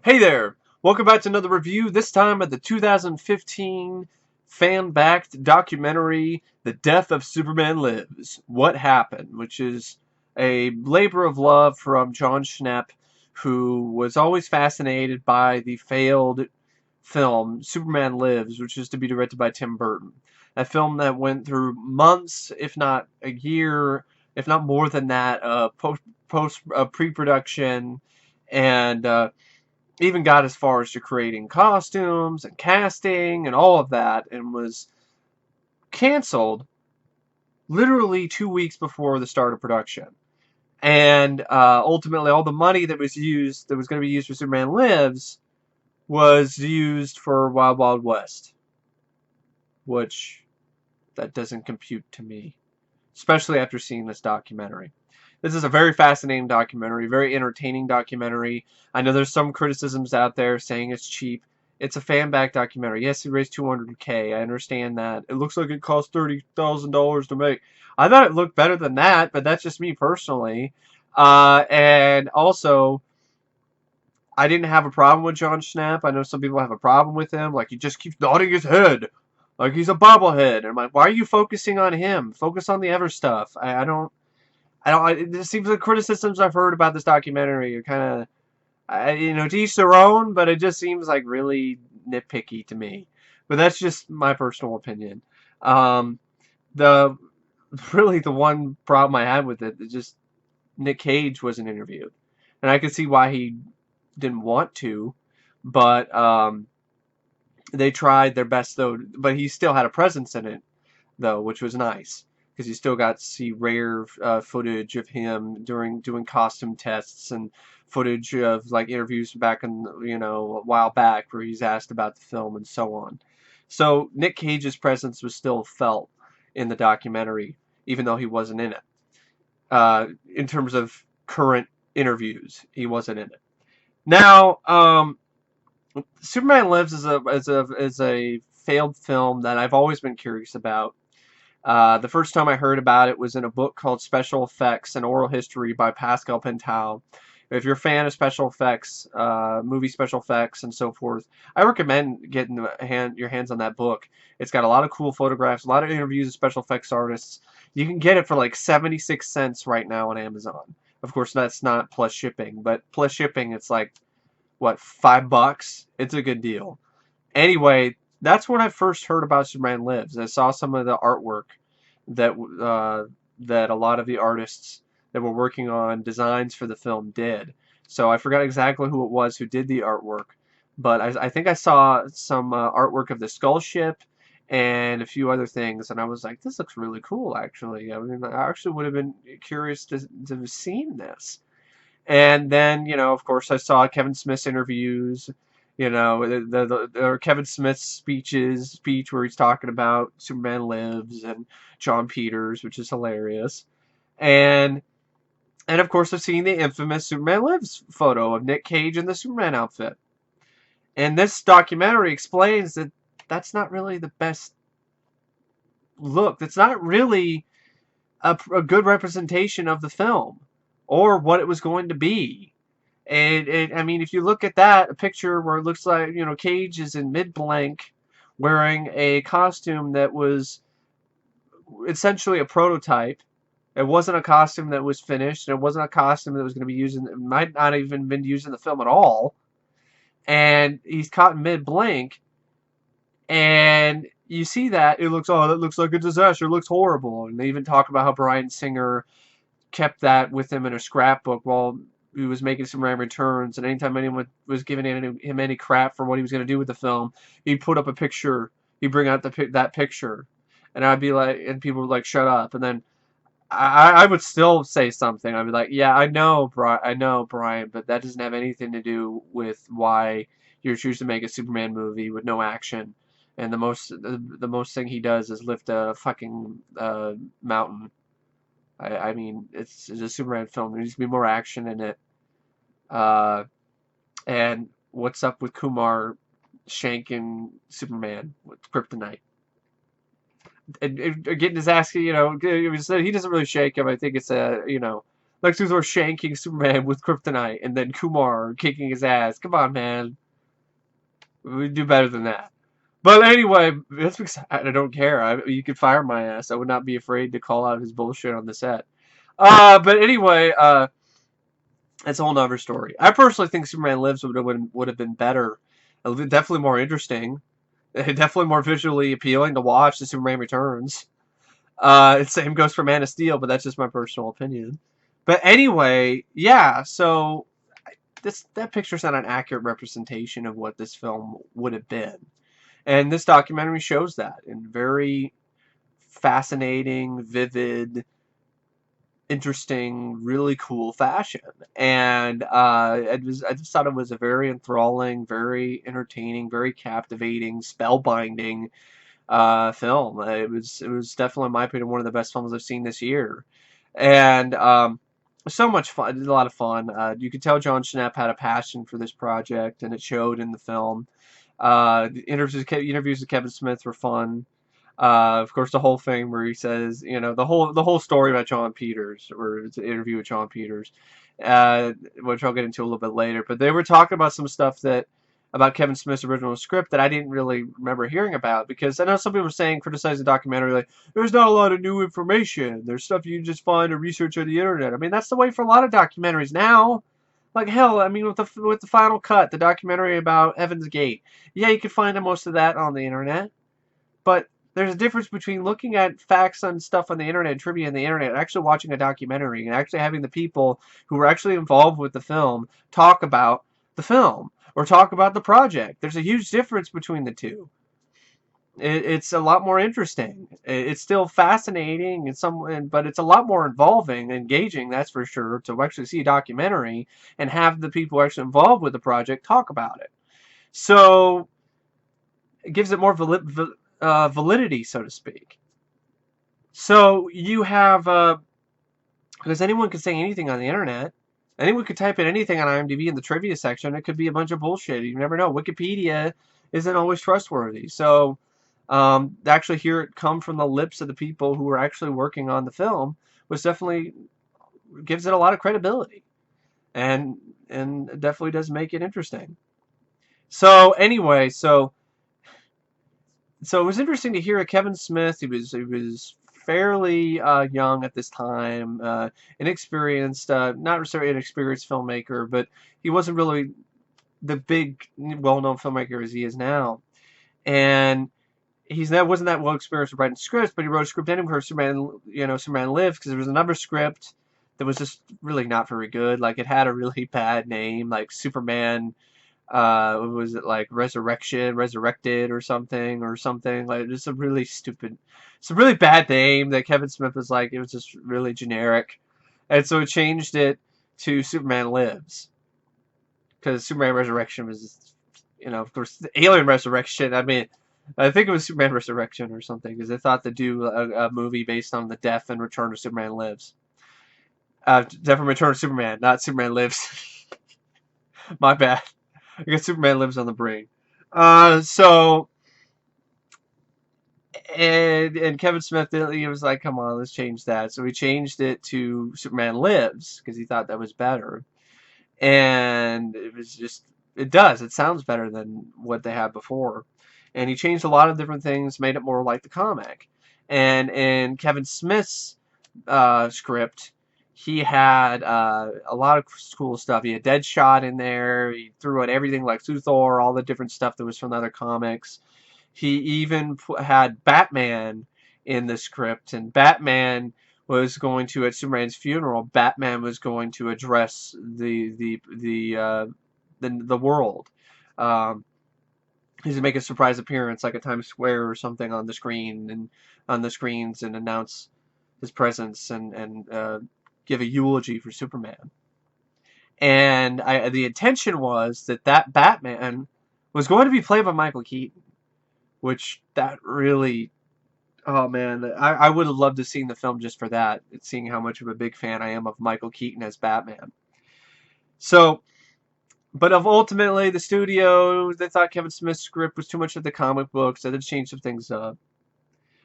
Hey there! Welcome back to another review, this time of the 2015 fan-backed documentary, The Death of Superman Lives, What Happened, which is a labor of love from Jon Schnepp, who was always fascinated by the failed film Superman Lives, which is to be directed by Tim Burton. A film that went through months, if not a year, if not more than that, pre-production, and even got as far as to creating costumes and casting and all of that, and was canceled literally 2 weeks before the start of production. And ultimately, all the money that was going to be used for Superman Lives, was used for Wild Wild West, which that doesn't compute to me, especially after seeing this documentary. This is a very fascinating documentary, very entertaining documentary. I know there's some criticisms out there saying it's cheap. It's a fan-backed documentary. Yes, it raised $200K. I understand that. It looks like it cost $30,000 to make. I thought it looked better than that, but that's just me personally. And also, I didn't have a problem with Jon Schnepp. I know some people have a problem with him. Like, he just keeps nodding his head. Like he's a bobblehead. And I'm like, why are you focusing on him? Focus on the other stuff. It seems like criticisms I've heard about this documentary are kind of, to each their own, but it just seems like really nitpicky to me. But that's just my personal opinion. Um, the Really the one problem I had with it is just Nick Cage wasn't interviewed, and I could see why he didn't want to, but they tried their best though. But he still had a presence in it though, which was nice because you still got to see rare footage of him during doing costume tests and footage of like interviews back in a while back where he's asked about the film and so on. So Nick Cage's presence was still felt in the documentary, even though he wasn't in it. In terms of current interviews, he wasn't in it. Now, Superman Lives is a failed film that I've always been curious about. The first time I heard about it was in a book called Special Effects: An Oral History by Pascal Pental. If you're a fan of special effects, movie special effects, and so forth, I recommend getting your hands on that book. It's got a lot of cool photographs, a lot of interviews of special effects artists. You can get it for like 76 cents right now on Amazon. Of course, that's not plus shipping, but plus shipping, it's like, what, $5? It's a good deal. Anyway, that's when I first heard about Superman Lives. I saw some of the artwork that that a lot of the artists that were working on designs for the film did. So I forgot exactly who it was who did the artwork, but I think I saw some artwork of the Skull Ship and a few other things, and I was like, this looks really cool, actually. I mean, I actually would have been curious to have seen this. And then, of course, I saw Kevin Smith's interviews, or Kevin Smith's speech where he's talking about Superman Lives and John Peters, which is hilarious. And of course, I've seen the infamous Superman Lives photo of Nick Cage in the Superman outfit. And this documentary explains that that's not really the best look. That's not really a good representation of the film or what it was going to be. And I mean, if you look at that, a picture where it looks like, Cage is in mid-blank wearing a costume that was essentially a prototype. It wasn't a costume that was finished, and it wasn't a costume that was going to be used it might not even been used in the film at all. And he's caught mid-blank, and you see that, that looks like a disaster, it looks horrible. And they even talk about how Bryan Singer kept that with him in a scrapbook while he was making Superman Returns, and anytime anyone was giving him any crap for what he was going to do with the film, he'd put up a picture, he'd bring out that picture, and I'd be like, and people would like, shut up, and then I would still say something. I'd be like, yeah, I know, Bryan, but that doesn't have anything to do with why you're choosing to make a Superman movie with no action, and the most thing he does is lift a fucking mountain. I mean, it's a Superman film. There needs to be more action in it. And what's up with Kumar shanking Superman with kryptonite? And getting his ass, he doesn't really shake him. I think it's Lex Luthor shanking Superman with kryptonite, and then Kumar kicking his ass. Come on, man. We do better than that. But anyway, that's because I don't care. You could fire my ass. I would not be afraid to call out his bullshit on the set. But anyway, that's a whole nother story. I personally think Superman Lives would have been better. Definitely more interesting. Definitely more visually appealing to watch than Superman Returns. Same goes for Man of Steel, but that's just my personal opinion. But anyway, yeah, so that picture's not an accurate representation of what this film would have been. And this documentary shows that in very fascinating, vivid, interesting, really cool fashion. And I just thought it was a very enthralling, very entertaining, very captivating, spellbinding film. It was definitely, in my opinion, one of the best films I've seen this year. And so much fun. It was a lot of fun. You could tell Jon Schnepp had a passion for this project, and it showed in the film. The interviews with Kevin Smith were fun. Of course, the whole thing where he says, the whole story about John Peters, or it's an interview with John Peters, which I'll get into a little bit later. But they were talking about some stuff about Kevin Smith's original script that I didn't really remember hearing about, because I know some people were saying, criticizing the documentary, like, there's not a lot of new information. There's stuff you just find or research on the internet. I mean, that's the way for a lot of documentaries now. Like, hell, I mean, with the Final Cut, the documentary about Heaven's Gate, yeah, you can find most of that on the internet, but there's a difference between looking at facts on stuff on the internet, trivia on the internet, and actually watching a documentary and actually having the people who were actually involved with the film talk about the film or talk about the project. There's a huge difference between the two. It's a lot more interesting. It's still fascinating, but it's a lot more involving, engaging, that's for sure, to actually see a documentary and have the people actually involved with the project talk about it. So it gives it more validity, so to speak. So you have, because anyone can say anything on the internet. Anyone could type in anything on IMDb in the trivia section. It could be a bunch of bullshit. You never know. Wikipedia isn't always trustworthy. So actually hear it come from the lips of the people who were actually working on the film was definitely gives it a lot of credibility, and definitely does make it interesting. So anyway, so it was interesting to hear Kevin Smith. He was fairly young at this time, inexperienced, not necessarily an experienced filmmaker, but he wasn't really the big, well-known filmmaker as he is now. And wasn't that well experienced with writing scripts, but he wrote a script anyway for Superman Lives, because there was another script that was just really not very good. Like, it had a really bad name, like Superman, was it like Resurrected or something like, just a really stupid, it's a really bad name that Kevin Smith was like, it was just really generic. And so he changed it to Superman Lives, because Superman Resurrection was, of course, the Alien Resurrection. I mean, I think it was Superman Resurrection or something, because they thought to do a movie based on the death and return of Superman Lives. Death and Return of Superman, not Superman Lives. My bad. I guess Superman Lives on the brain. And Kevin Smith, he was like, come on, let's change that. So he changed it to Superman Lives, because he thought that was better. And it sounds better than what they had before. And he changed a lot of different things, made it more like the comic. And in Kevin Smith's script, he had a lot of cool stuff. He had Deadshot in there. He threw in everything like Luthor, all the different stuff that was from the other comics. He even had Batman in the script, and Batman was going to, at Superman's funeral, Batman was going to address the world. He's to make a surprise appearance, like at Times Square or something, on the screens, and announce his presence and give a eulogy for Superman. And the intention was that Batman was going to be played by Michael Keaton, which that really, oh man, I would have loved to see the film just for that, seeing how much of a big fan I am of Michael Keaton as Batman. So, but ultimately, the studio, they thought Kevin Smith's script was too much of the comic book, so they changed some things up.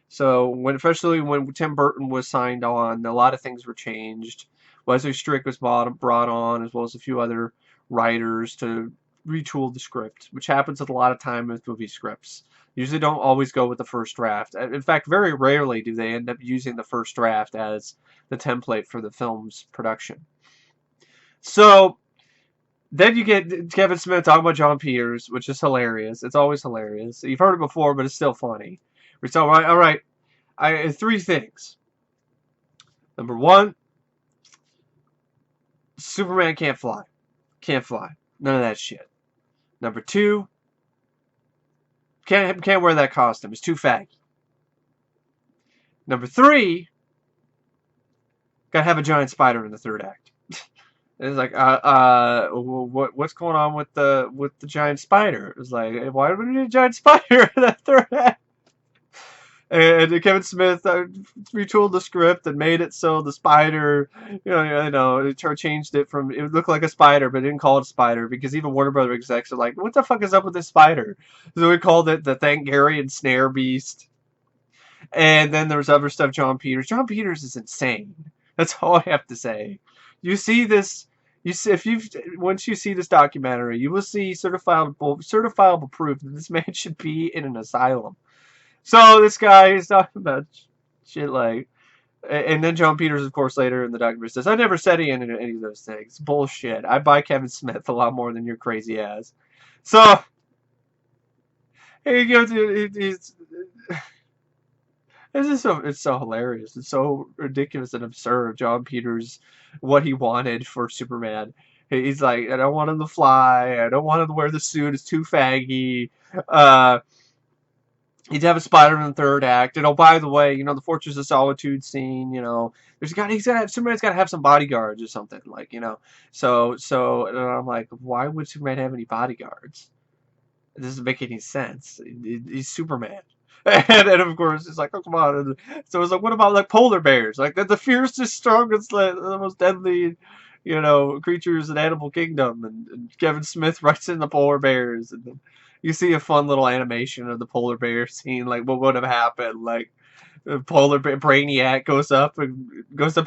So, especially when Tim Burton was signed on, a lot of things were changed. Wesley Strick was brought on, as well as a few other writers to retool the script, which happens a lot of time with movie scripts. Usually don't always go with the first draft. In fact, very rarely do they end up using the first draft as the template for the film's production. So then you get Kevin Smith talking about Jon Peters, which is hilarious. It's always hilarious. You've heard it before, but it's still funny. It's all right. Three things. Number one, Superman can't fly. Can't fly. None of that shit. Number two, can't wear that costume. It's too faggy. Number three, gotta have a giant spider in the third act. It's like, what's going on with the giant spider? It's like, why do we need a giant spider in the third act? And Kevin Smith retooled the script and made it so the spider, changed it from, it looked like a spider, but didn't call it a spider, because even Warner Brothers execs are like, what the fuck is up with this spider? So we called it the Thank-Gary Snare Beast. And then there was other stuff, Jon Peters. Jon Peters is insane. That's all I have to say. You see this, once you see this documentary, you will see certifiable proof that this man should be in an asylum. So this guy is talking about shit like, and then Jon Peters, of course, later in the documentary says, I never said any of those things. Bullshit. I buy Kevin Smith a lot more than your crazy ass. So, it's so hilarious. It's so ridiculous and absurd. Jon Peters, what he wanted for Superman. He's like, I don't want him to fly. I don't want him to wear the suit. It's too faggy. He'd have a spider in the third act. And oh, by the way, the Fortress of Solitude scene, Superman's got to have some bodyguards or something, like, So, and I'm like, why would Superman have any bodyguards? It doesn't make any sense. He's Superman. And of course, it's like, oh, come on. And so it's like, what about, like, polar bears? Like, the fiercest, strongest, the most deadly, creatures in Animal Kingdom. And Kevin Smith writes in the polar bears. And then you see a fun little animation of the polar bear scene, like, what would have happened? Like, polar bear Brainiac goes up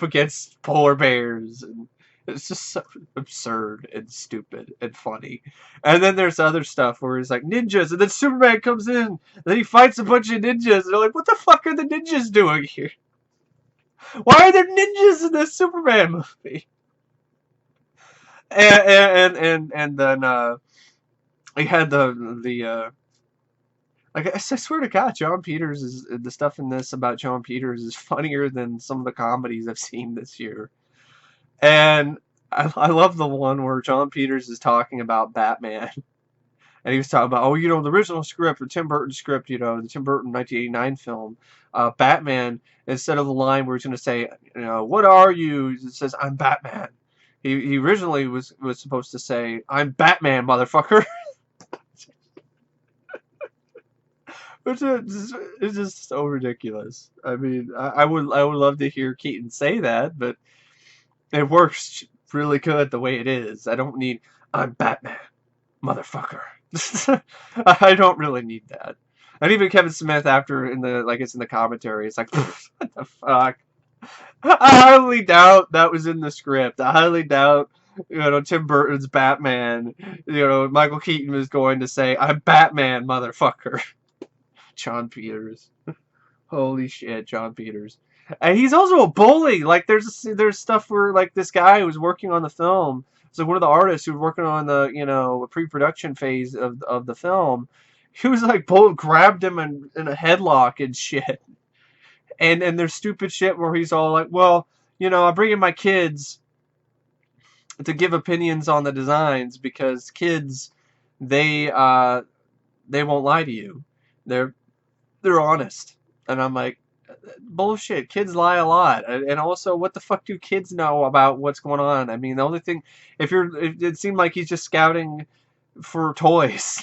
against polar bears. And it's just so absurd and stupid and funny. And then there's other stuff where he's like, ninjas, and then Superman comes in, and then he fights a bunch of ninjas, and they're like, what the fuck are the ninjas doing here? Why are there ninjas in this Superman movie? And then we had I swear to God, Jon Peters is, the stuff in this about Jon Peters is funnier than some of the comedies I've seen this year. And I love the one where Jon Peters is talking about Batman. And he was talking about, the original script, the Tim Burton script, the Tim Burton 1989 film, Batman, instead of the line where he's going to say, what are you? It says, I'm Batman. He originally was supposed to say, I'm Batman, motherfucker. Which is just so ridiculous. I mean, I would love to hear Keaton say that, but it works really good the way it is. I don't need, I'm Batman, motherfucker. I don't really need that. And even Kevin Smith, after it's in the commentary, it's like, what the fuck? I highly doubt that was in the script. I highly doubt, Tim Burton's Batman, Michael Keaton was going to say, I'm Batman, motherfucker. Jon Peters. Holy shit, Jon Peters. And he's also a bully. Like, there's stuff where, like, this guy who was working on the film, so one of the artists who was working on the, pre-production phase of the film, he was like, grabbed him in a headlock and shit. And there's stupid shit where he's all like, well, I bring in my kids to give opinions on the designs because kids, they won't lie to you. They're honest. And I'm like, bullshit. Kids lie a lot. And also, what the fuck do kids know about what's going on? I mean, the only thing, it seemed like he's just scouting for toys,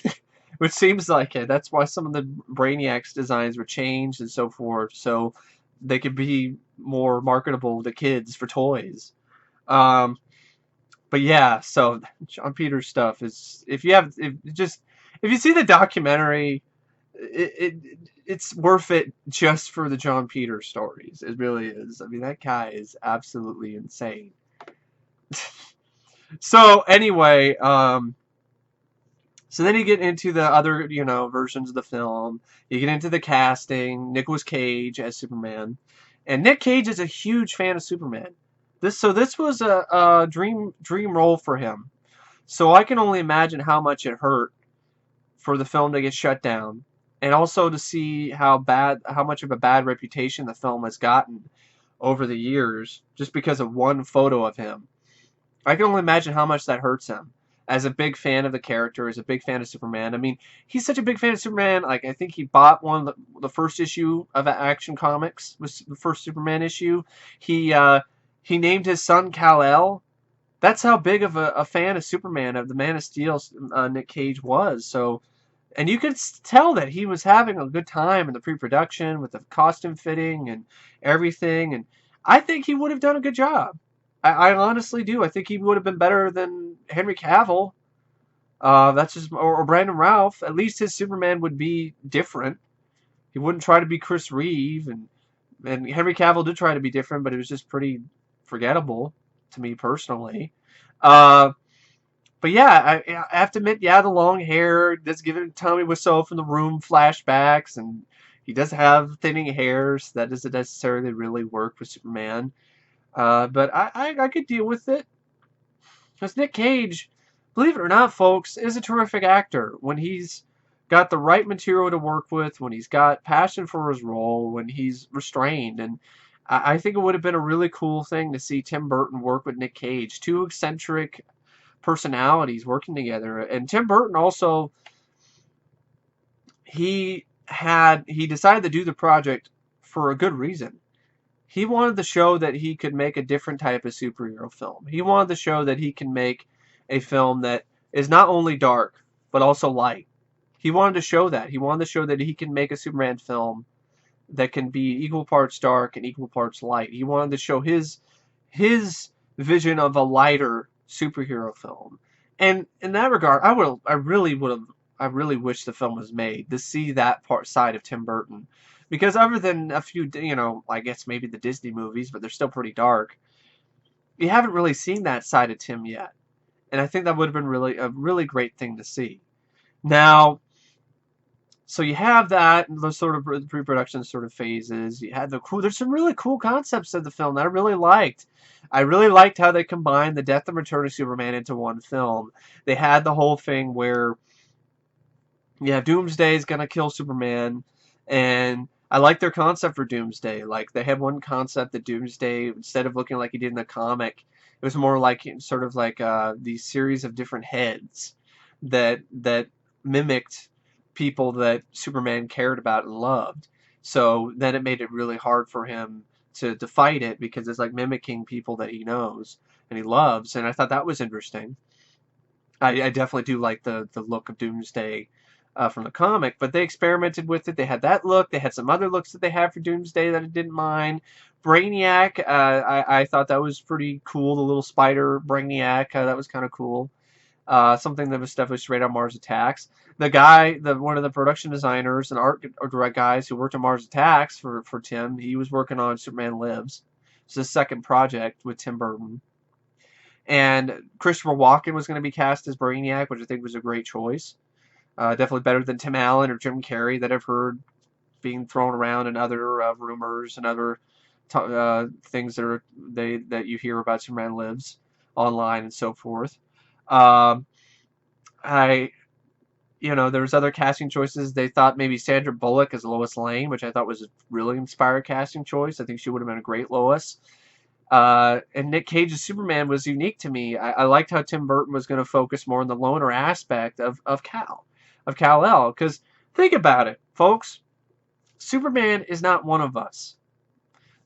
which seems like it. That's why some of the Brainiac's designs were changed and so forth, so they could be more marketable to kids for toys. But yeah, so Jon Peters stuff is, if you see the documentary, it's worth it just for the Jon Peters stories. It really is. I mean, that guy is absolutely insane. So anyway, so then you get into the other, versions of the film. You get into the casting, Nicolas Cage as Superman, and Nick Cage is a huge fan of Superman. This was a dream role for him. So I can only imagine how much it hurt for the film to get shut down, and also to see how much of a bad reputation the film has gotten over the years just because of one photo of him. I can only imagine how much that hurts him. As a big fan of the character, as a big fan of Superman. I mean, he's such a big fan of Superman. Like, I think he bought one of the first issue of Action Comics, was the first Superman issue. He named his son Kal-El. That's how big of a fan of Superman, of the Man of Steel, Nick Cage was. So, and you could tell that he was having a good time in the pre-production with the costume fitting and everything. And I think he would have done a good job. I honestly do. I think he would have been better than Henry Cavill. That's just or Brandon Routh. At least his Superman would be different. He wouldn't try to be Chris Reeve, and Henry Cavill did try to be different, but it was just pretty forgettable to me personally. Uh, but yeah, I have to admit, yeah, the long hair does give him Tommy Wiseau from The Room flashbacks, and he does have thinning hair, so that doesn't necessarily really work with Superman. But I could deal with it. Because Nick Cage, believe it or not, folks, is a terrific actor. When he's got the right material to work with, when he's got passion for his role, when he's restrained. And I think it would have been a really cool thing to see Tim Burton work with Nick Cage. Two eccentric personalities working together. And Tim Burton also, he decided to do the project for a good reason. He wanted to show that he could make a different type of superhero film. He wanted to show that he can make a film that is not only dark, but also light. He wanted to show that. He wanted to show that he can make a Superman film that can be equal parts dark and equal parts light. He wanted to show his vision of a lighter superhero film. And in that regard, I really wish the film was made to see that side of Tim Burton. Because other than a few, I guess maybe the Disney movies, but they're still pretty dark, you haven't really seen that side of Tim yet. And I think that would have been a really great thing to see. Now, so you have that, and those sort of pre-production sort of phases. You had there's some really cool concepts of the film that I really liked. I really liked how they combined the death and return of Superman into one film. They had the whole thing where, yeah, Doomsday is going to kill Superman, and I like their concept for Doomsday. Like, they had one concept that Doomsday, instead of looking like he did in the comic, it was more like sort of like these series of different heads that mimicked people that Superman cared about and loved. So then it made it really hard for him to fight it, because it's like mimicking people that he knows and he loves. And I thought that was interesting. I definitely do like the look of Doomsday from the comic, but they experimented with it. They had that look. They had some other looks that they had for Doomsday that I didn't mind. Brainiac, I thought that was pretty cool. The little spider Brainiac, that was kind of cool. Something that was definitely straight on Mars Attacks. The guy, one of the production designers and art direct guys who worked on Mars Attacks for Tim, he was working on Superman Lives. It's his second project with Tim Burton. And Christopher Walken was going to be cast as Brainiac, which I think was a great choice. Definitely better than Tim Allen or Jim Carrey that I've heard being thrown around in other rumors and other things that you hear about Superman Lives online and so forth. There was other casting choices. They thought maybe Sandra Bullock as Lois Lane, which I thought was a really inspired casting choice. I think she would have been a great Lois. And Nick Cage's Superman was unique to me. I liked how Tim Burton was going to focus more on the loner aspect of Kal-El. Because think about it, folks. Superman is not one of us.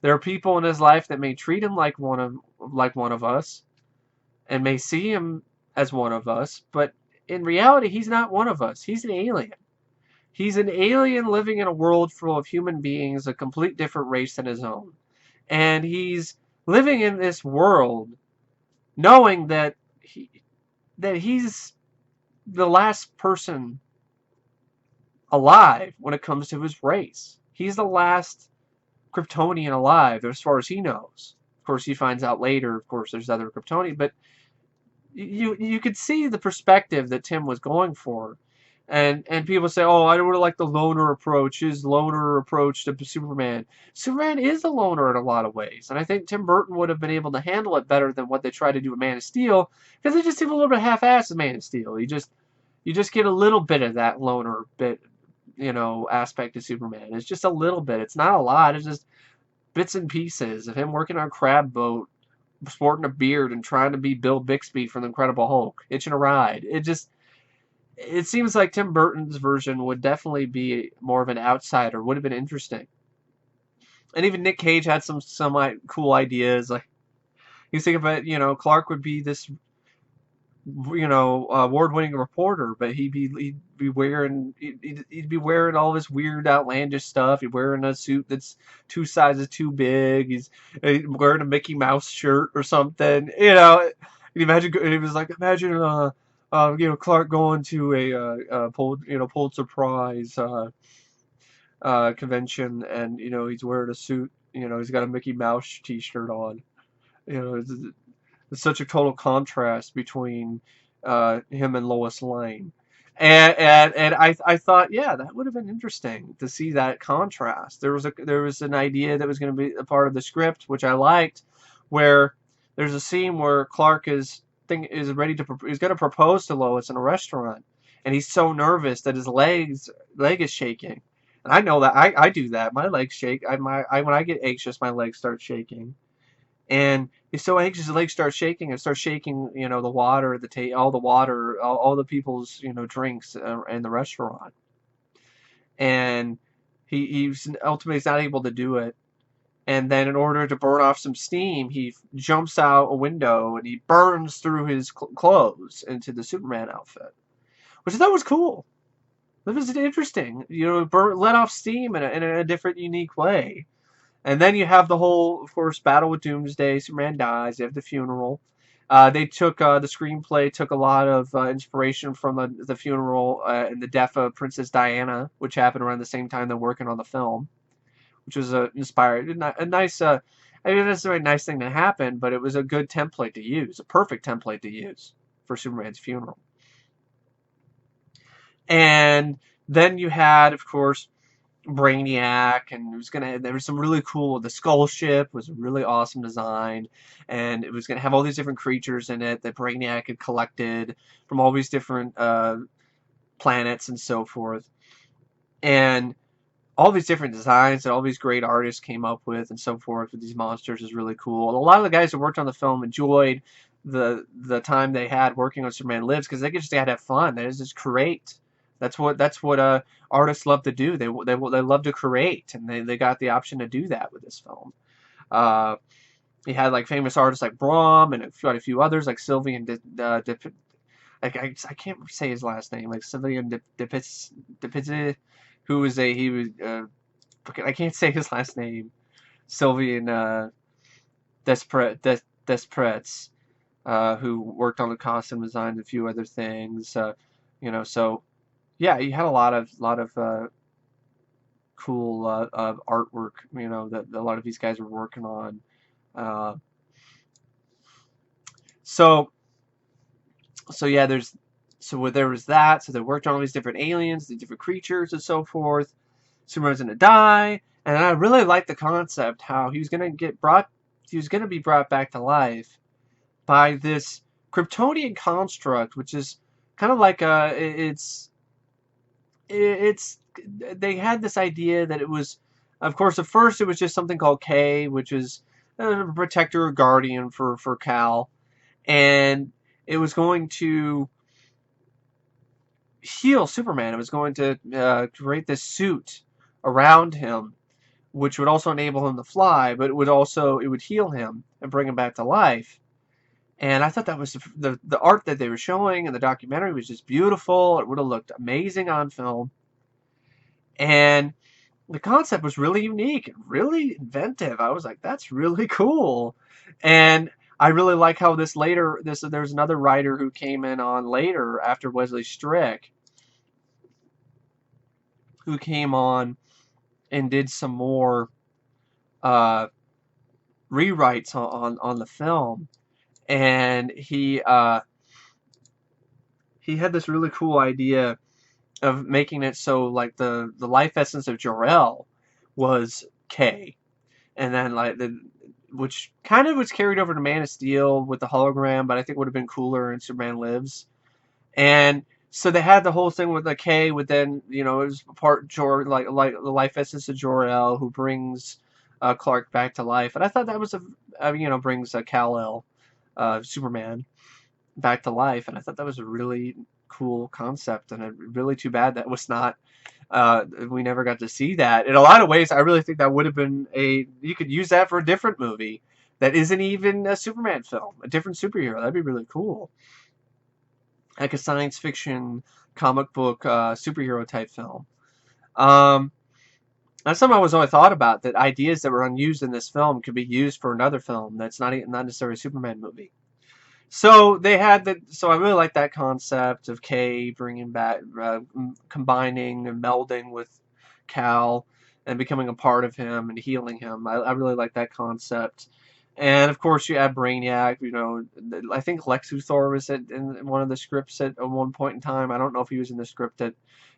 There are people in his life that may treat him like one of us, and may see him as one of us, but in reality, he's not one of us. He's an alien. He's an alien living in a world full of human beings, a complete different race than his own. And he's living in this world knowing that he's the last person alive when it comes to his race. He's the last Kryptonian alive as far as he knows. Of course, he finds out later, of course, there's other Kryptonian, but you could see the perspective that Tim was going for. And people say, oh, I would have liked the loner approach, his loner approach to Superman. Superman is a loner in a lot of ways. And I think Tim Burton would have been able to handle it better than what they tried to do with Man of Steel, because they just seem a little bit half-assed in Man of Steel. You just get a little bit of that loner bit, aspect of Superman. It's just a little bit. It's not a lot. It's just bits and pieces of him working on a crab boat, sporting a beard, and trying to be Bill Bixby from The Incredible Hulk, hitching a ride. It seems like Tim Burton's version would definitely be more of an outsider, would have been interesting. And even Nick Cage had some cool ideas. Like, you think about, Clark would be this, award-winning reporter, but he'd be wearing all this weird, outlandish stuff. He'd be wearing a suit that's 2 sizes too big. He's wearing a Mickey Mouse shirt or something. Imagine Clark going to a Pulitzer Prize convention, and he's wearing a suit. He's got a Mickey Mouse T-shirt on. It's such a total contrast between him and Lois Lane, and I thought, yeah, that would have been interesting to see that contrast. There was an idea that was going to be a part of the script, which I liked, where there's a scene where Clark is going to propose to Lois in a restaurant, and he's so nervous that his leg is shaking. And I know that I do that. My legs shake. When I get anxious, my legs start shaking. And he's so anxious, his legs start shaking, and starts shaking, the water, all the water, all the people's, drinks in the restaurant. And he's ultimately not able to do it. And then in order to burn off some steam, he jumps out a window and he burns through his clothes into the Superman outfit, which I thought was cool. That was interesting. Let off steam in a different, unique way. And then you have the whole, of course, battle with Doomsday. Superman dies. You have the funeral. The screenplay took a lot of inspiration from the funeral and the death of Princess Diana, which happened around the same time they're working on the film, which was inspired. A nice, that's a very nice thing to happen, but it was a good template to use, a perfect template to use for Superman's funeral. And then you had, of course, Brainiac, and there was some really cool. The Skull Ship was a really awesome design, and it was gonna have all these different creatures in it that Brainiac had collected from all these different planets and so forth, and all these different designs that all these great artists came up with and so forth with these monsters is really cool. And a lot of the guys that worked on the film enjoyed the time they had working on Superman Lives, because they could just have fun. They just create. That's what artists love to do. They love to create, and they got the option to do that with this film. You had like famous artists like Brom and a few others like Sylvain I can't say his last name, like Sylvain Despretz, I can't say his last name. Sylvain Despretz, who worked on the costume design and a few other things. So yeah, you had a lot of cool artwork, that a lot of these guys were working on. So yeah, there was that. So they worked on all these different aliens, the different creatures, and so forth. Superman's gonna die, and I really liked the concept how he was gonna be brought back to life by this Kryptonian construct, which is kind of like they had this idea that it was, of course, at first it was just something called K, which is a protector or guardian for Kal, and it was going to heal Superman. It was going to create this suit around him, which would also enable him to fly, but it would heal him and bring him back to life. And I thought that was the art that they were showing in the documentary was just beautiful. It would have looked amazing on film. And the concept was really unique and really inventive. I was like, that's really cool. And I really like how there's another writer who came in on later after Wesley Strick, who came on and did some more rewrites on the film, and he had this really cool idea of making it so like the life essence of Jor-El was K, and then like the which kind of was carried over to Man of Steel with the hologram, but I think would have been cooler in Superman Lives. And so they had the whole thing with the K, with then it was part like the life essence of Jor-El who brings Clark back to life, and I thought that was brings Kal-El, Superman, back to life, and I thought that was a really cool concept, and really too bad that was not we never got to see that. In a lot of ways, I really think that would have been you could use that for a different movie that isn't even a Superman film, a different superhero. That'd be really cool, like a science fiction comic book superhero type film. Um, that's something I was always thought about, that ideas that were unused in this film could be used for another film that's not necessarily a Superman movie. So they had that. So I really like that concept of Kay bringing back, combining and melding with Cal, and becoming a part of him and healing him. I really like that concept. And of course, you add Brainiac. I think Lex Luthor was in one of the scripts at one point in time. I don't know if he was in the script that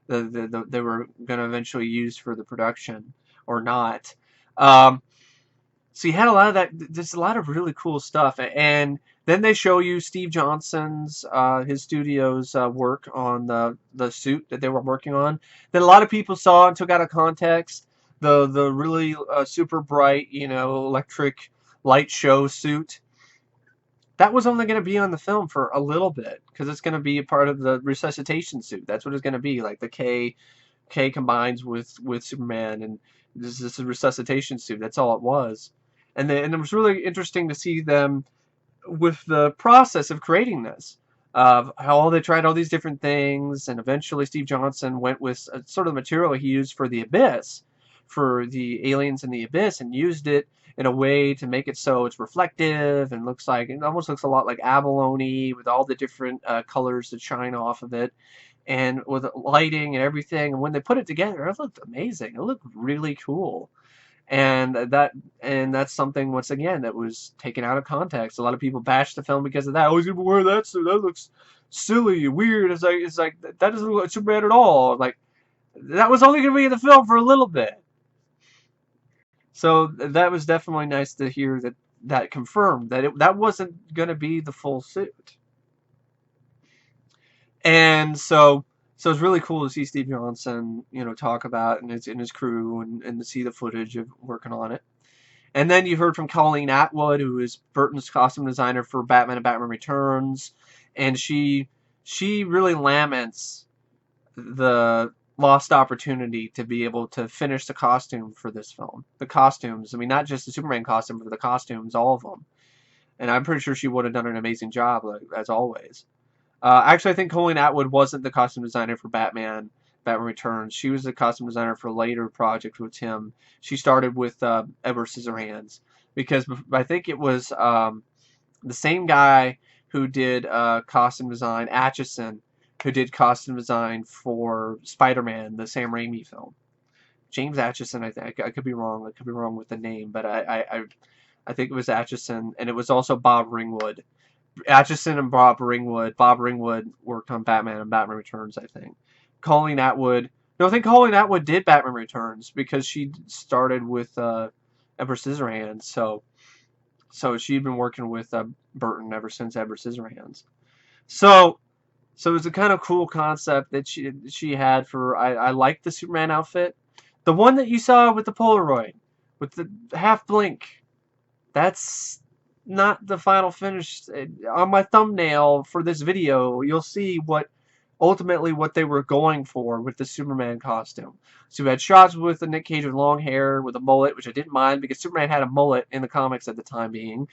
they were going to eventually use for the production or not. So you had a lot of that. There's a lot of really cool stuff, and then they show you Steve Johnson's his studio's work on the suit that they were working on. That a lot of people saw and took out of context. The really super bright, electric light show suit. That was only going to be on the film for a little bit because it's going to be a part of the resuscitation suit. That's what it's going to be. Like the K combines with Superman, and this is a resuscitation suit. That's all it was. And it was really interesting to see them with the process of creating this, of how they tried all these different things, and eventually Steve Johnson went with sort of the material he used for the Abyss, for the aliens in the Abyss, and used it in a way to make it so it's reflective and it almost looks a lot like abalone, with all the different colors that shine off of it, and with lighting and everything. And when they put it together, it looked amazing. It looked really cool. And that's something, once again, that was taken out of context. A lot of people bashed the film because of that. Oh, he's gonna wear that suit. That looks silly, weird. It's like that doesn't look like Superman at all. Like, that was only gonna be in the film for a little bit. So that was definitely nice to hear that confirmed that that wasn't gonna be the full suit. And so it's really cool to see Steve Johnson, talk about and his crew, and to see the footage of working on it. And then you heard from Colleen Atwood, who is Burton's costume designer for Batman and Batman Returns, and she really laments the lost opportunity to be able to finish the costume for this film. The costumes, I mean, not just the Superman costume, but the costumes, all of them. And I'm pretty sure she would have done an amazing job, as always. Actually, I think Colleen Atwood wasn't the costume designer for Batman Returns. She was the costume designer for later projects with him. She started with Edward Scissorhands, because I think it was the same guy who did costume design, Atchison, who did costume design for Spider-Man, the Sam Raimi film. James Atchison, I think. I could be wrong. I could be wrong with the name, but I think it was Atchison, and it was also Bob Ringwood. Atchison and Bob Ringwood. Bob Ringwood worked on Batman and Batman Returns, I think. Colleen Atwood. No, I think Colleen Atwood did Batman Returns because she started with Edward Scissorhands. So she'd been working with Burton ever since Edward Scissorhands. So it was a kind of cool concept that she had for. I liked the Superman outfit, the one that you saw with the Polaroid, with the half blink. That's not the final finish. On my thumbnail for this video, you'll see ultimately what they were going for with the Superman costume. So we had shots with the Nick Cage with long hair, with a mullet, which I didn't mind because Superman had a mullet in the comics at the time being.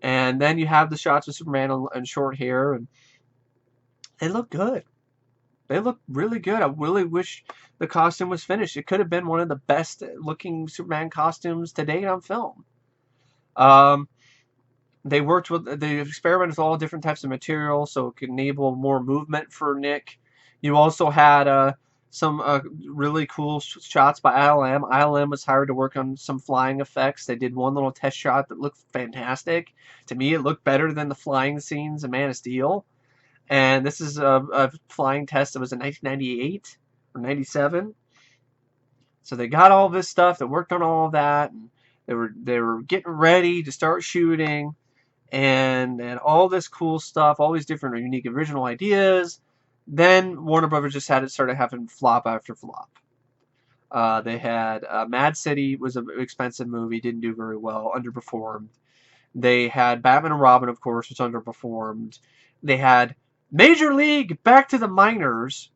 And then you have the shots with Superman and short hair, and they look good. They look really good. I really wish the costume was finished. It could have been one of the best looking Superman costumes to date on film. They experimented with all different types of material so it could enable more movement for Nick. You also had some really cool shots by ILM. ILM was hired to work on some flying effects. They did one little test shot that looked fantastic. To me, it looked better than the flying scenes in Man of Steel. And this is a flying test that was in 1998 or 97. So they got all this stuff. They worked on all of that, and they were getting ready to start shooting, and all this cool stuff, all these different unique original ideas. Then Warner Brothers just had it started having flop after flop. They had Mad City was an expensive movie, didn't do very well, underperformed. They had Batman and Robin, of course, which underperformed. They had Major League Back to the Minors,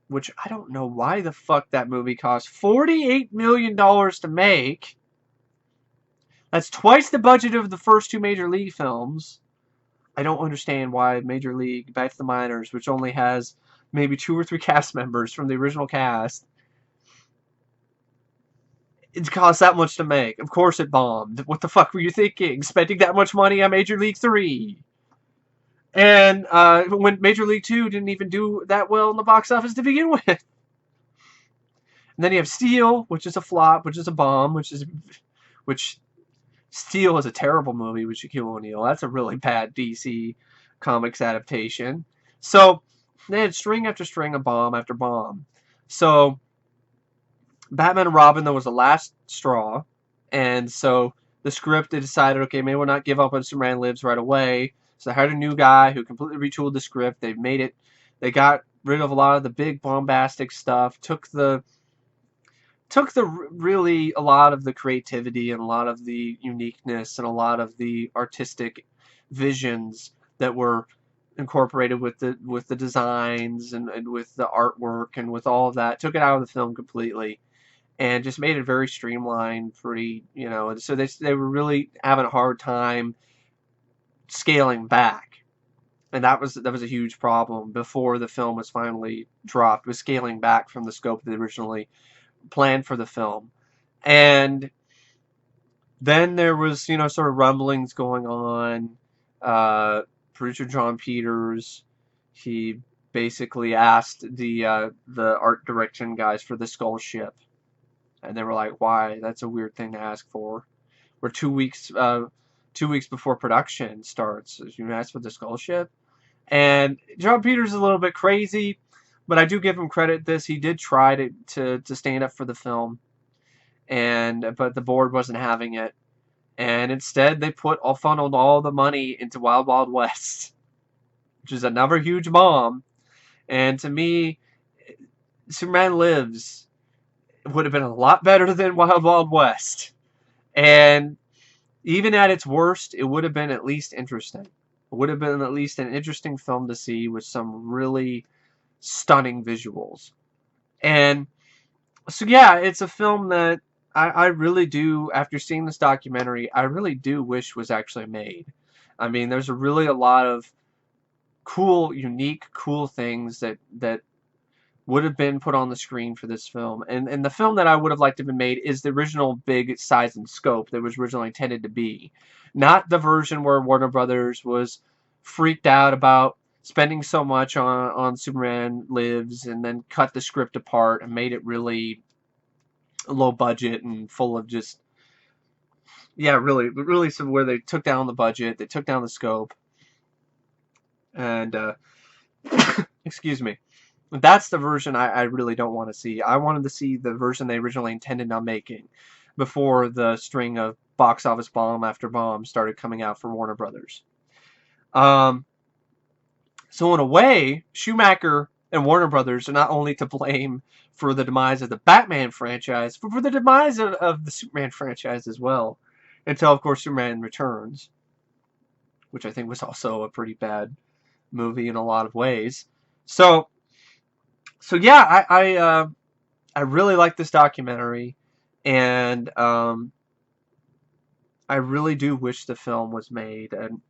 which I don't know why the fuck that movie cost $48 million to make. That's twice the budget of the first two Major League films. I don't understand why Major League Back to the Minors, which only has maybe 2 or 3 cast members from the original cast, it cost that much to make. Of course it bombed. What the fuck were you thinking? Spending that much money on Major League 3? And when Major League 2 didn't even do that well in the box office to begin with. And then you have Steel, which is a flop, which is a bomb, which Steel is a terrible movie with Shaquille O'Neal. That's a really bad DC Comics adaptation. So they had string after string of bomb after bomb. So Batman and Robin, though, was the last straw. And so the script, they decided, okay, maybe we'll not give up on Superman Lives right away. So they hired a new guy who completely retooled the script. They got rid of a lot of the big bombastic stuff, took really a lot of the creativity and a lot of the uniqueness and a lot of the artistic visions that were incorporated with the designs and with the artwork and with all of that, took it out of the film completely and just made it very streamlined, pretty, so they were really having a hard time scaling back. And that was a huge problem before the film was finally dropped, was scaling back from the scope that they originally planned for the film. And then there was, sort of rumblings going on. Producer John Peters, he basically asked the art direction guys for the Skull Ship. And they were like, why? That's a weird thing to ask for. We're 2 weeks before production starts. You asked for the Skull Ship? And John Peters is a little bit crazy, but I do give him credit this. He did try to stand up for the film, but the board wasn't having it. And instead, they funneled all the money into Wild Wild West, which is another huge bomb. And to me, Superman Lives would have been a lot better than Wild Wild West. And even at its worst, it would have been at least interesting. It would have been at least an interesting film to see with some really stunning visuals. And so, yeah, it's a film that I really do, after seeing this documentary, I really do wish was actually made. I mean, there's really a lot of cool, unique, cool things that would have been put on the screen for this film. And the film that I would have liked to have been made is the original big size and scope that was originally intended to be. Not the version where Warner Brothers was freaked out about spending so much on Superman Lives and then cut the script apart and made it really low budget and full of just, really some where they took down the budget, they took down the scope. And, excuse me. That's the version I really don't want to see. I wanted to see the version they originally intended on making before the string of box office bomb after bomb started coming out for Warner Brothers. So in a way, Schumacher and Warner Brothers are not only to blame for the demise of the Batman franchise, but for the demise of the Superman franchise as well. Until, of course, Superman Returns, which I think was also a pretty bad movie in a lot of ways. So yeah, I really like this documentary, and I really do wish the film was made, and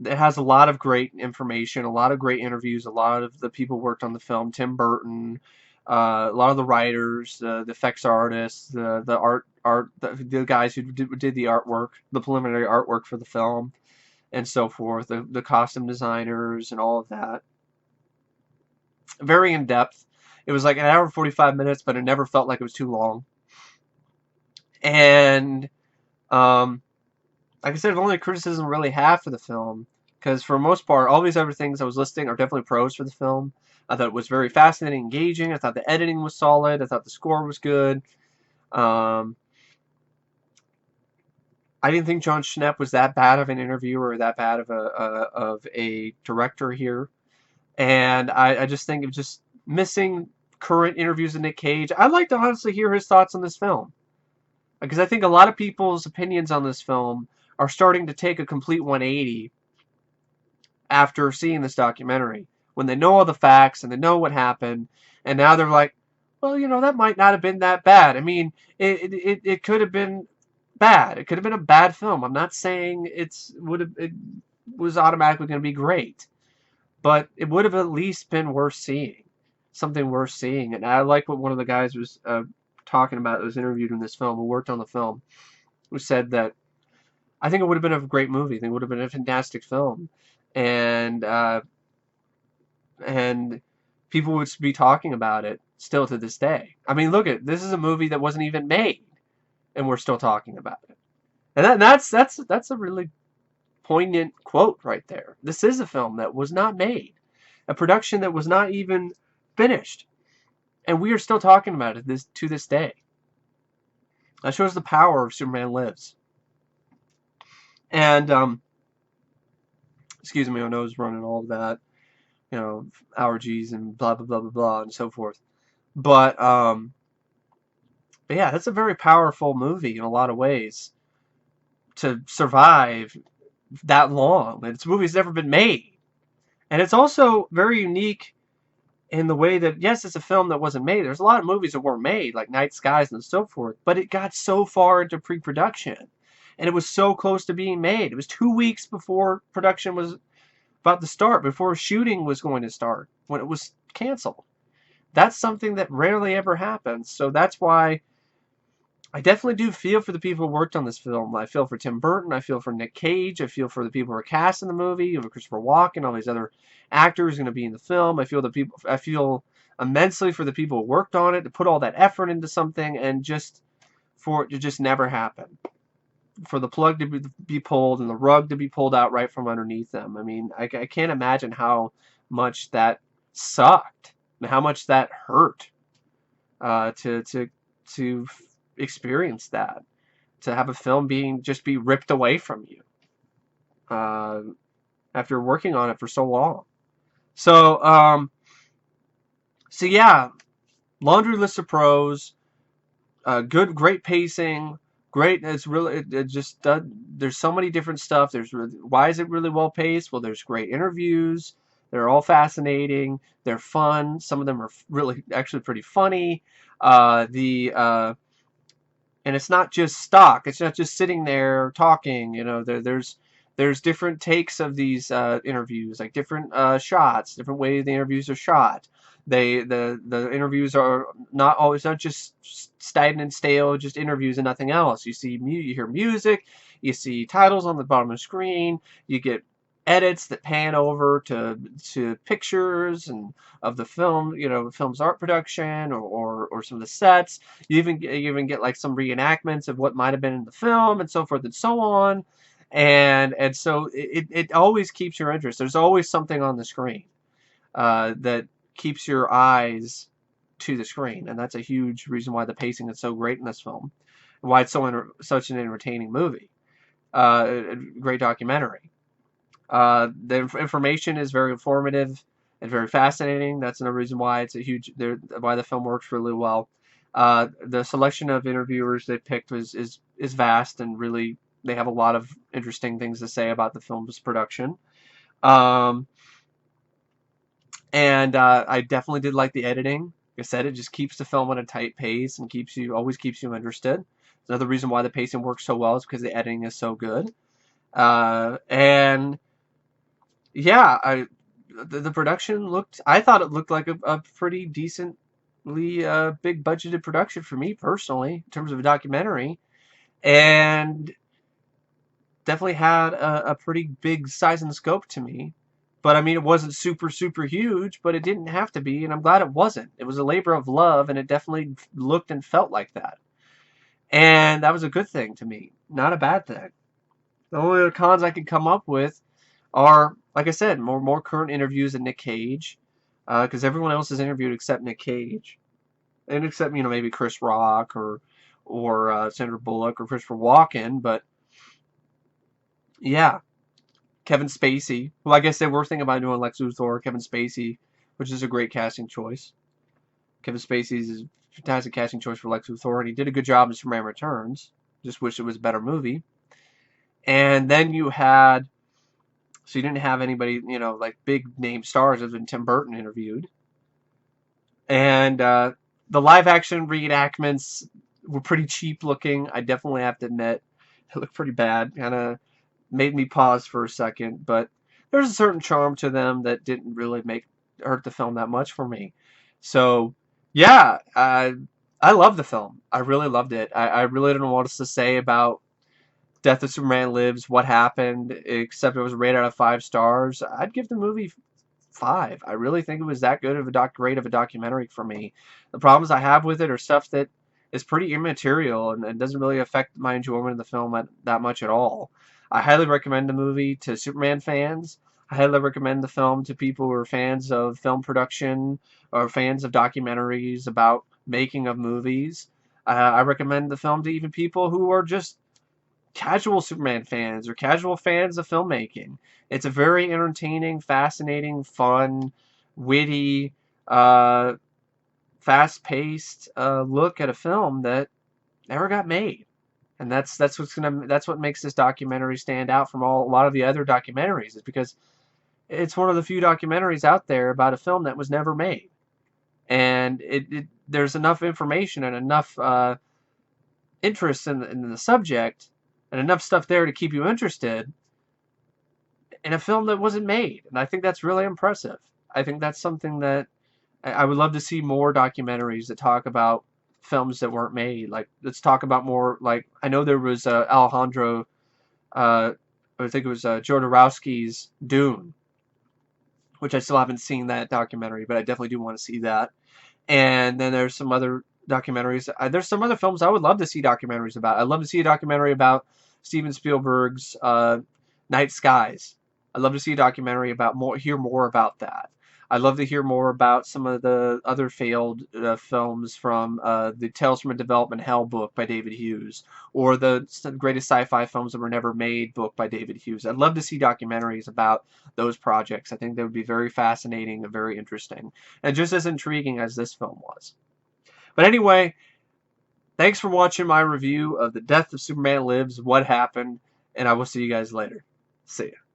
it has a lot of great information, a lot of great interviews, a lot of the people who worked on the film, Tim Burton, a lot of the writers, the effects artists, the guys who did the artwork, the preliminary artwork for the film, and so forth, the costume designers and all of that. Very in depth. It was like an hour and 45 minutes, but it never felt like it was too long. And like I said, the only criticism I really have for the film, because for the most part, all these other things I was listing are definitely pros for the film. I thought it was very fascinating, engaging. I thought the editing was solid. I thought the score was good. I didn't think Jon Schnepp was that bad of an interviewer or that bad of a director here. And I just think of just missing current interviews with Nick Cage. I'd like to honestly hear his thoughts on this film. Because I think a lot of people's opinions on this film are starting to take a complete 180 after seeing this documentary. When they know all the facts and they know what happened, and now they're like, well, you know, that might not have been that bad. I mean, it could have been bad. It could have been a bad film. I'm not saying it was automatically going to be great, but it would have at least been worth seeing. Something worth seeing. And I like what one of the guys was talking about, that was interviewed in this film, who worked on the film, who said that I think it would have been a great movie. I think it would have been a fantastic film. And people would be talking about it still to this day. I mean, look, this is a movie that wasn't even made, and we're still talking about it. And that's a really poignant quote right there. This is a film that was not made, a production that was not even finished, and we are still talking about it to this day. That shows the power of Superman Lives. And excuse me, my nose running, all of that, you know, allergies and blah blah blah blah blah and so forth. But yeah, that's a very powerful movie in a lot of ways to survive that long. And it's a movie that's never been made. And it's also very unique in the way that, yes, it's a film that wasn't made. There's a lot of movies that weren't made, like Night Skies and so forth, but it got so far into pre-production. And it was so close to being made. It was 2 weeks before production was about to start, before shooting was going to start, when it was canceled. That's something that rarely ever happens. So that's why I definitely do feel for the people who worked on this film. I feel for Tim Burton. I feel for Nick Cage. I feel for the people who are cast in the movie. You have Christopher Walken, all these other actors going to be in the film. I feel immensely for the people who worked on it, to put all that effort into something, and just for it to just never happen. For the plug to be pulled and the rug to be pulled out right from underneath them. I mean, I can't imagine how much that sucked and how much that hurt to experience that, to have a film be ripped away from you after working on it for so long. So yeah, laundry list of pros. Great pacing. Great. It's really there's so many different stuff. Why is it really well paced? Well, there's great interviews. They're all fascinating. They're fun. Some of them are really actually pretty funny. And it's not just stock. It's not just sitting there talking. You know, there's different takes of these interviews, like different shots, different ways the interviews are shot. The interviews are not just stagnant, stale, just interviews and nothing else. You hear music, you see titles on the bottom of the screen, you get edits that pan over to pictures and of the film, you know, film's art production or some of the sets. You even get like some reenactments of what might have been in the film and so forth and so on. And so it always keeps your interest. There's always something on the screen that keeps your eyes to the screen, and that's a huge reason why the pacing is so great in this film, and why it's such an entertaining movie, a great documentary. The information is very informative and very fascinating. That's another reason why why the film works really well. The selection of interviewers they picked is vast, and really they have a lot of interesting things to say about the film's production. And I definitely did like the editing. Like I said, it just keeps the film at a tight pace and always keeps you interested. Another reason why the pacing works so well is because the editing is so good. And yeah, the production I thought it looked like a pretty decently big budgeted production for me personally, in terms of a documentary. And definitely had a pretty big size and scope to me. But I mean, it wasn't super, super huge, but it didn't have to be, and I'm glad it wasn't. It was a labor of love, and it definitely looked and felt like that. And that was a good thing to me, not a bad thing. The only other cons I could come up with are, like I said, more current interviews than Nick Cage, because everyone else is interviewed except Nick Cage, and except maybe Chris Rock or Sandra Bullock or Christopher Walken. But yeah, Kevin Spacey. Well, I guess they were thinking about doing Lex Luthor, Kevin Spacey, which is a great casting choice. Kevin Spacey is a fantastic casting choice for Lex Luthor, and he did a good job in Superman Returns. Just wish it was a better movie. And then you didn't have anybody, like big name stars other than Tim Burton interviewed. And the live action reenactments were pretty cheap looking. I definitely have to admit, it looked pretty bad. Kind of made me pause for a second, but there's a certain charm to them that didn't really hurt the film that much for me. So yeah, I love the film. I really loved it. I really don't know what else to say about Death of Superman Lives, what happened, except it was rated out of 5 stars. I'd give the movie 5. I really think it was that good of a great of a documentary for me. The problems I have with it are stuff that is pretty immaterial and doesn't really affect my enjoyment of the film that much at all. I highly recommend the movie to Superman fans. I highly recommend the film to people who are fans of film production or fans of documentaries about making of movies. I recommend the film to even people who are just casual Superman fans or casual fans of filmmaking. It's a very entertaining, fascinating, fun, witty, fast-paced look at a film that never got made. And that's what makes this documentary stand out from a lot of the other documentaries, is because it's one of the few documentaries out there about a film that was never made. And there's enough information and enough interest in the subject and enough stuff there to keep you interested in a film that wasn't made. And I think that's really impressive. I think that's something that I would love to see more documentaries that talk about films that weren't made. Like, let's talk about more, like, I know there was Alejandro, I think it was Jodorowsky's Dune, which I still haven't seen that documentary, but I definitely do want to see that. And then there's some other documentaries. There's some other films I would love to see documentaries about. I'd love to see a documentary about Steven Spielberg's Night Skies. I'd love to see a documentary hear more about that. I'd love to hear more about some of the other failed films from the Tales from a Development Hell book by David Hughes, or the greatest sci-fi films that were never made book by David Hughes. I'd love to see documentaries about those projects. I think they would be very fascinating and very interesting, and just as intriguing as this film was. But anyway, thanks for watching my review of The Death of Superman Lives, What Happened, and I will see you guys later. See ya.